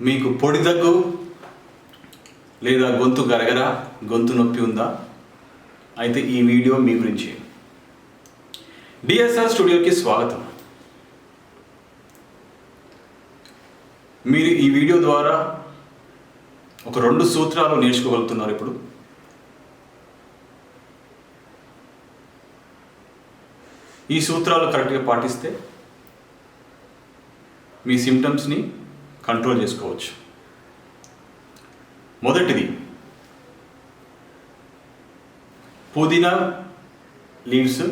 మీకు పొడి దగ్గు లేదా గొంతు గరగర గొంతు నొప్పి ఉందా? అయితే ఈ వీడియో మీ గురించి. డిఎస్ఆర్ స్టూడియోకి స్వాగతం. మీరు ఈ వీడియో ద్వారా ఒక 2 సూత్రాలు నేర్చుకోగలుగుతున్నారు. ఇప్పుడు ఈ సూత్రాలు కరెక్ట్గా పాటిస్తే మీ సిమ్టమ్స్ని కంట్రోల్ చేసుకోవచ్చు. మొదటిది, పుదీనా లీవ్స్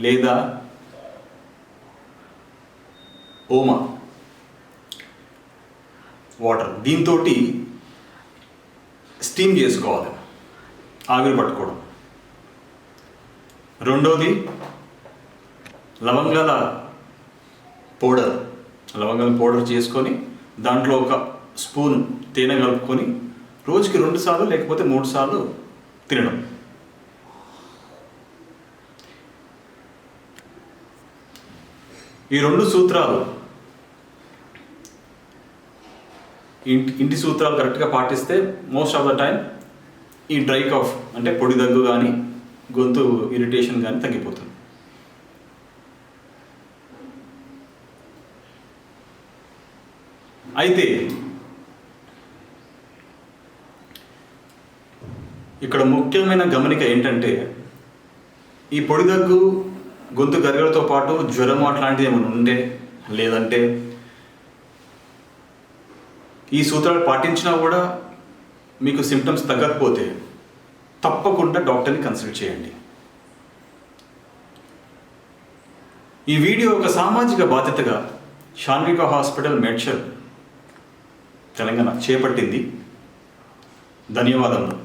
లేదా ఓమా వాటర్, దీంతో స్టీమ్ చేసుకోవాలి, ఆవిరి పట్టుకోవడం. రెండోది, లవంగాల పౌడర్ చేసుకొని దాంట్లో ఒక స్పూన్ తేనె కలుపుకొని రోజుకి 2 సార్లు లేకపోతే 3 సార్లు తినడం. ఈ 2 సూత్రాలు, ఇంటి సూత్రాలు కరెక్ట్గా పాటిస్తే మోస్ట్ ఆఫ్ ద టైం ఈ డ్రై కాఫ్ అంటే పొడి దగ్గు కానీ గొంతు ఇరిటేషన్ కానీ తగ్గిపోతుంది. అయితే ఇక్కడ ముఖ్యమైన గమనిక ఏంటంటే, ఈ పొడి దగ్గు గొంతు గరగలతో పాటు జ్వరం అట్లాంటిది ఏమైనా ఉంటే, లేదంటే ఈ సూత్రాలు పాటించినా కూడా మీకు సిమ్టమ్స్ తగ్గకపోతే తప్పకుండా డాక్టర్ని కన్సల్ట్ చేయండి. ఈ వీడియో ఒక సామాజిక బాధ్యతగా శాన్విక హాస్పిటల్ మేడ్చల్ తెలంగాణ చేపట్టింది. ధన్యవాదములు.